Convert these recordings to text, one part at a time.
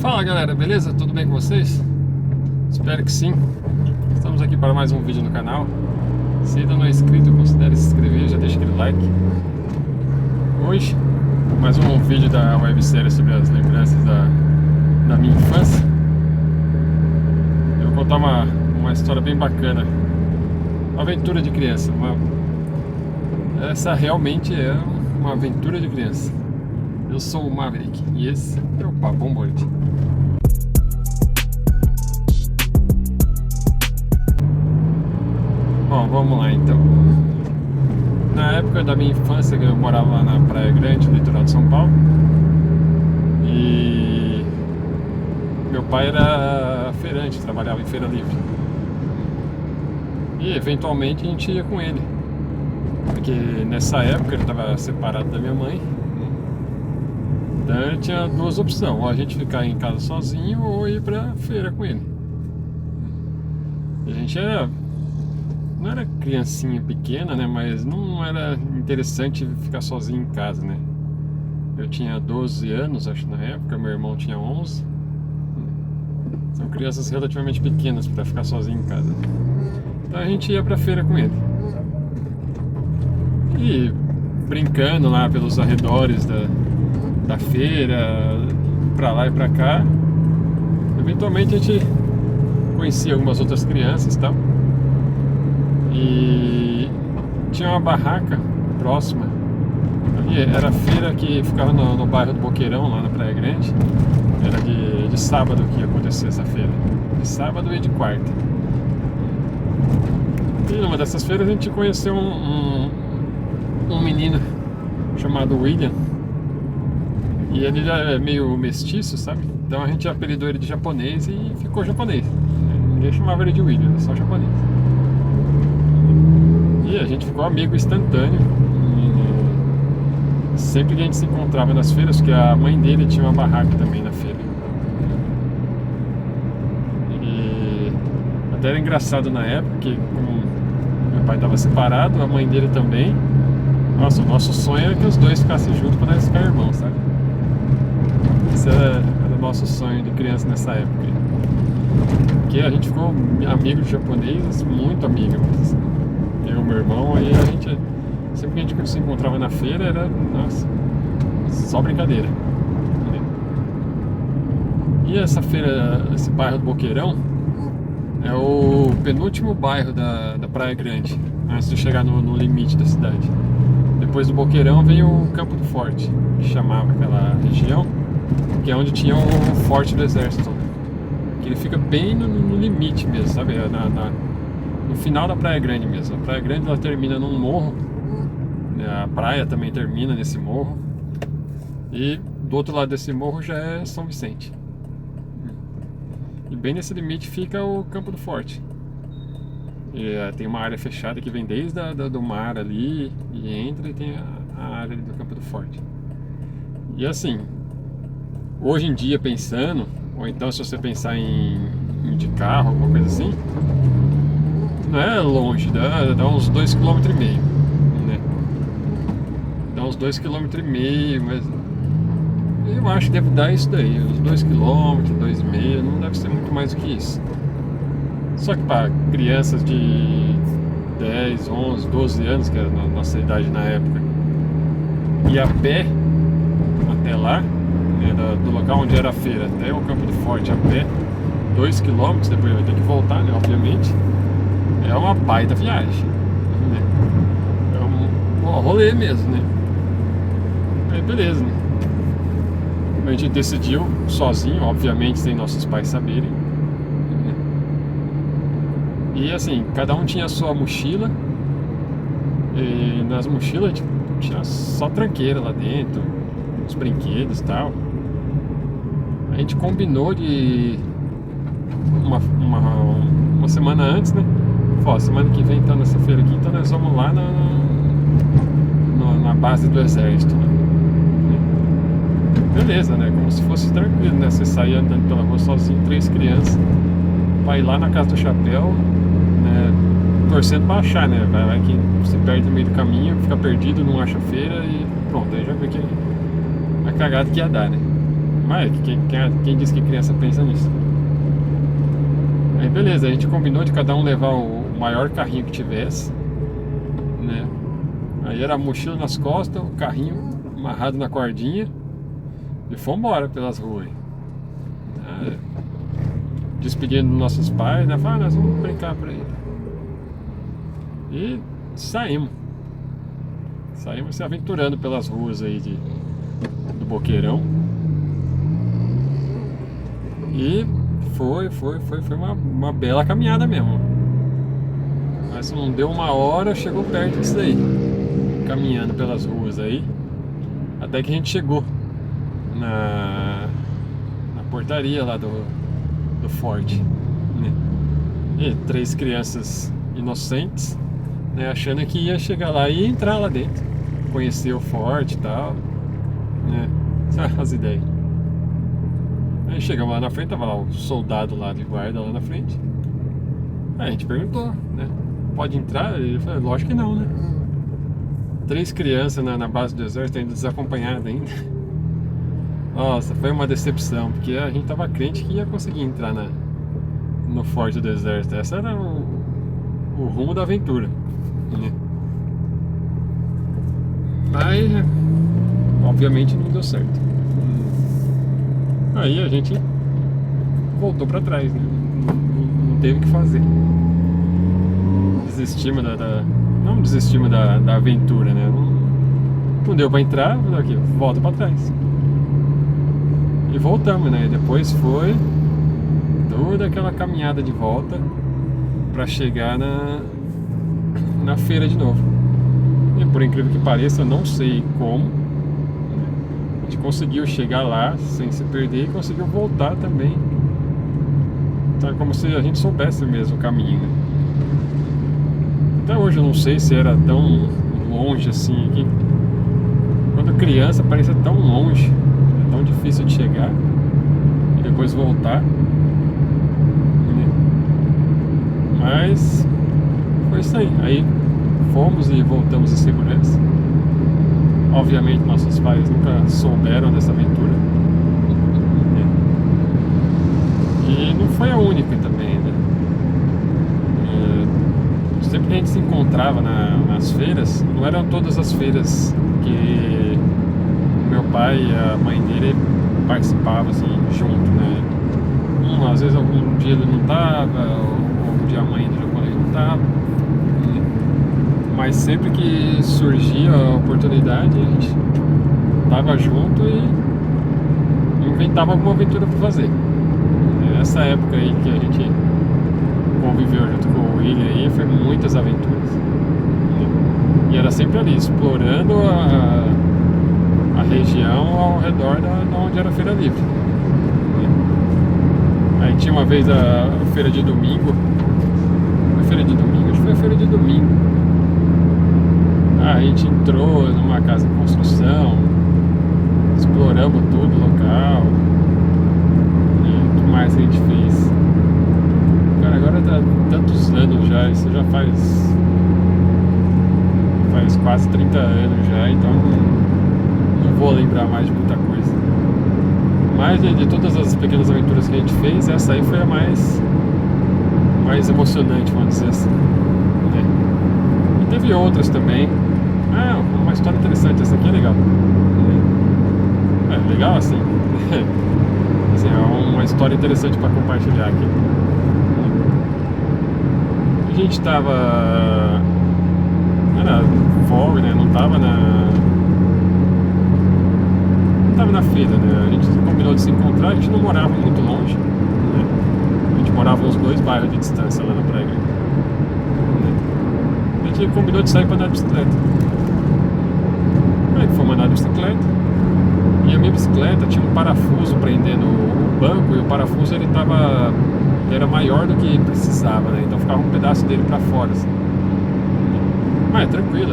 Fala galera, beleza? Tudo bem com vocês? Espero que sim. Estamos aqui para mais um vídeo no canal. Se ainda não é inscrito, considere se inscrever, já deixa aquele like. Hoje, mais um vídeo da websérie sobre as lembranças da minha infância. Eu vou contar uma história bem bacana. Uma aventura de criança. Essa realmente é uma aventura de criança. Eu sou o Maverick e esse é o Papo On Board. Bom, vamos lá então. Na época da minha infância, eu morava lá na Praia Grande, no litoral de São Paulo. E meu pai era feirante, trabalhava em feira livre. E eventualmente a gente ia com ele. Porque nessa época ele estava separado da minha mãe. Então eu tinha duas opções, ou a gente ficar em casa sozinho ou ir pra feira com ele. E a gente não era criancinha pequena, né? Mas não era interessante ficar sozinho em casa, né? Eu tinha 12 anos, acho, na época, meu irmão tinha 11. São crianças relativamente pequenas para ficar sozinho em casa. Então a gente ia pra feira com ele. E brincando lá pelos arredores da feira, pra lá e pra cá. Eventualmente a gente conhecia algumas outras crianças e tal. E tinha uma barraca próxima. Ali era a feira que ficava no bairro do Boqueirão, lá na Praia Grande. Era de sábado que ia acontecer essa feira. De sábado e de quarta. E numa dessas feiras a gente conheceu um menino chamado William. E ele já é meio mestiço, sabe? Então a gente apelidou ele de japonês e ficou japonês. Ninguém chamava ele de William, só japonês. E a gente ficou amigo instantâneo. E sempre que a gente se encontrava nas feiras, porque a mãe dele tinha uma barraca também na feira. E até era engraçado na época, que como meu pai estava separado, a mãe dele também. Nossa, o nosso sonho era que os dois ficassem juntos para nós ficar irmãos, sabe? Esse era o nosso sonho de criança nessa época. Porque a gente ficou amigo de japonês, muito amigo. Eu e meu irmão, aí a gente, sempre que a gente se encontrava na feira, era, nossa, só brincadeira. E essa feira, esse bairro do Boqueirão, é o penúltimo bairro da Praia Grande, antes de chegar no limite da cidade. Depois do Boqueirão vem o Campo do Forte, que chamava aquela região, que é onde tinha o Forte do Exército. Que ele fica bem no limite mesmo, sabe? No final da Praia Grande mesmo. A Praia Grande ela termina num morro, né? A praia também termina nesse morro. E do outro lado desse morro já é São Vicente. E bem nesse limite fica o Campo do Forte. E, tem uma área fechada que vem desde do mar ali e entra e tem a área do Campo do Forte. E assim, hoje em dia pensando, ou então se você pensar em de carro, alguma coisa assim, não é longe, dá uns 2,5 km, né? Dá uns 2,5 km, mas eu acho que deve dar isso daí, uns 2 km, 2,5 km, não deve ser muito mais do que isso. Só que para crianças de 10, 11, 12 anos, que era a nossa idade na época, e a pé até lá, né, do local onde era a feira até o Campo do Forte a pé, 2 km, depois vai ter que voltar, né, obviamente, é uma baita viagem, né? É um rolê mesmo, né? Aí beleza, né? A gente decidiu sozinho, obviamente sem nossos pais saberem. E assim, cada um tinha a sua mochila. E nas mochilas tipo, tinha só tranqueira lá dentro, os brinquedos e tal. A gente combinou de uma semana antes, né? Falou, semana que vem tá nessa feira aqui, então nós vamos lá na base do exército, né? Beleza, né? Como se fosse tranquilo, né? Você sair andando pela rua sozinho, 3 crianças, vai lá na Casa do Chapéu, né? Torcendo pra achar, né? Vai que se perde no meio do caminho, fica perdido, não acha feira e pronto, aí já vê que a cagada que ia dar, né? Mas quem disse que criança pensa nisso? Aí beleza, a gente combinou de cada um levar o maior carrinho que tivesse, né? Aí era a mochila nas costas, o carrinho amarrado na cordinha e fomos embora pelas ruas. Despedindo dos nossos pais, né? Falaram, nós vamos brincar por aí. E saímos se aventurando pelas ruas aí do Boqueirão. E foi uma bela caminhada mesmo. Mas não deu uma hora, chegou perto disso daí. Caminhando pelas ruas aí. Até que a gente chegou na portaria lá do forte, né? E 3 crianças inocentes, né? Achando que ia chegar lá e entrar lá dentro, conhecer o forte e tal, né? As ideias. Aí chegamos lá na frente, tava lá o soldado lá de guarda lá na frente. Aí a gente perguntou, né? Pode entrar? Ele falou, lógico que não, né? 3 crianças na base do exército ainda desacompanhadas ainda. Nossa, foi uma decepção, porque a gente tava crente que ia conseguir entrar no forte do exército. Esse era o rumo da aventura, né? Mas, obviamente, não deu certo. Aí a gente voltou pra trás, né? Não teve o que fazer. Desistimos não desistimos da aventura, né? Não deu pra entrar, aqui, volta pra trás. E voltamos, né? Depois foi toda aquela caminhada de volta pra chegar na feira de novo. E por incrível que pareça, eu não sei como, a gente conseguiu chegar lá sem se perder e conseguiu voltar também. Então é como se a gente soubesse mesmo o caminho, né? Até hoje eu não sei se era tão longe assim. Quando criança parece tão longe, é tão difícil de chegar e depois voltar. Mas foi isso aí. Aí fomos e voltamos em segurança. Obviamente nossos pais nunca souberam dessa aventura. E não foi a única também, né? Sempre que a gente se encontrava nas feiras, não eram todas as feiras que meu pai e a mãe dele participavam assim, junto, né? Às vezes algum dia ele não estava, ou algum dia a mãe dele não estava. Mas sempre que surgia a oportunidade, a gente estava junto e inventava alguma aventura para fazer. Essa época aí que a gente conviveu junto com o William aí, foi muitas aventuras. E era sempre ali, explorando a região ao redor da onde era a Feira Livre. Aí tinha uma vez a feira de domingo. A feira de domingo? Acho que foi a feira de domingo. A gente entrou numa casa de construção, exploramos tudo o local. O que mais a gente fez? Cara, agora tá tantos anos já, isso já faz quase 30 anos já, então não vou lembrar mais de muita coisa. Mas de todas as pequenas aventuras que a gente fez, essa aí foi a mais emocionante, vamos dizer assim, né? E teve outras também. Uma história interessante, essa aqui é legal. É legal assim. Assim, é uma história interessante para compartilhar aqui. A gente tava era folga, né? Não tava na feira, né? A gente combinou de se encontrar, a gente não morava muito longe, né? A gente morava uns 2 bairros de distância lá na praia, né? A gente combinou de sair para andar de bicicleta. Aí fomos andar de bicicleta. E a minha bicicleta tinha um parafuso prendendo o banco, e o parafuso ele era maior do que precisava, né? Então ficava um pedaço dele para fora, assim. Mas tranquilo,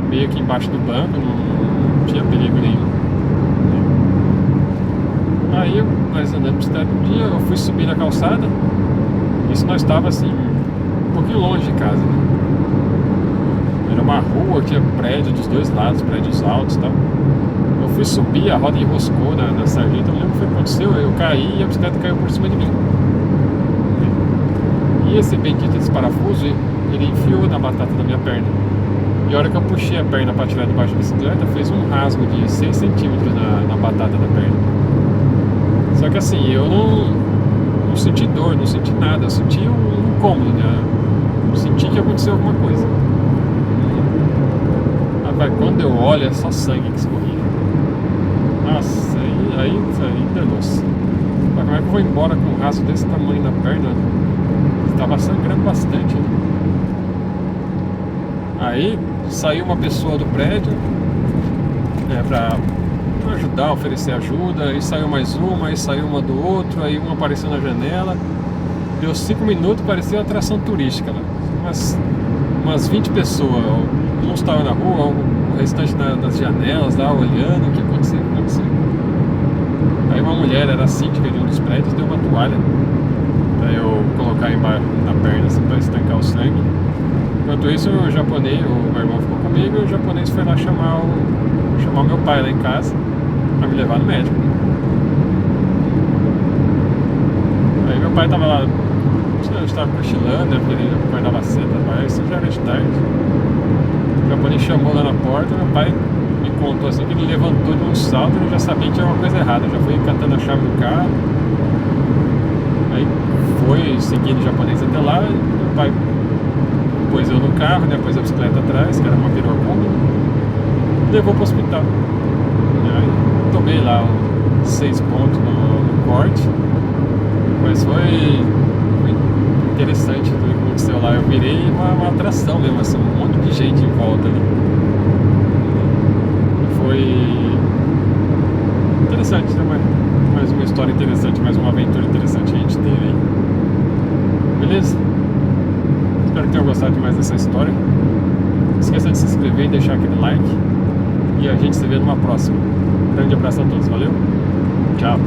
meio que embaixo do banco, não tinha perigo nenhum. Aí nós andando de bicicleta um dia, eu fui subir na calçada. Isso nós estava assim, um pouquinho longe de casa, né? Era uma rua, tinha prédio dos 2 lados, prédios altos e tal. Eu fui fui subir, a roda enroscou na sarjeta, eu não lembro o que aconteceu, eu caí e a bicicleta caiu por cima de mim. E esse bendito desse parafuso, ele enfiou na batata da minha perna. E a hora que eu puxei a perna para tirar debaixo da bicicleta, fez um rasgo de 6 centímetros na batata da perna. Só que assim, eu não senti dor, não senti nada, eu senti um incômodo, né? Eu senti que aconteceu alguma coisa. Rapaz, quando eu olho é só sangue que escorria. Nossa, aí danou-se. Mas como é que eu vou embora com um rasgo desse tamanho na perna? Estava sangrando bastante, né? Aí saiu uma pessoa do prédio, né, pra ajudar, oferecer ajuda. Aí saiu mais uma, aí saiu uma do outro, aí uma apareceu na janela. Deu 5 minutos, parecia uma atração turística lá. Umas 20 pessoas, uns estavam na rua, o restante nas janelas lá, olhando o que aconteceu. Aí uma mulher, era a síndica de um dos prédios, deu uma toalha pra eu colocar embaixo na perna, assim, pra estancar o sangue. Enquanto isso, o japonês, o meu irmão ficou comigo, e o japonês foi lá chamar meu pai lá em casa pra me levar no médico. Aí meu pai tava lá, eu estava cochilando, né, porque ele acordava cedo, mas isso já era de tarde. O japonês chamou lá na porta, meu pai me contou assim que ele levantou de um salto e já sabia que tinha uma coisa errada, já foi catando a chave do carro. Aí foi seguindo o japonês até lá, e meu pai pôs eu no carro, né, pôs a bicicleta atrás, que era uma perua Kombi, levou pro hospital. Aí tomei lá 6 pontos no corte, mas foi interessante tudo que aconteceu lá. Eu virei uma atração mesmo, assim, um monte de gente em volta ali. Foi interessante, né? Mais uma história interessante, mais uma aventura interessante que a gente teve aí. Beleza? Espero que tenham gostado de mais dessa história. Não esqueça de se inscrever e deixar aquele like. E a gente se vê numa próxima. Grande abraço a todos, valeu? Tchau!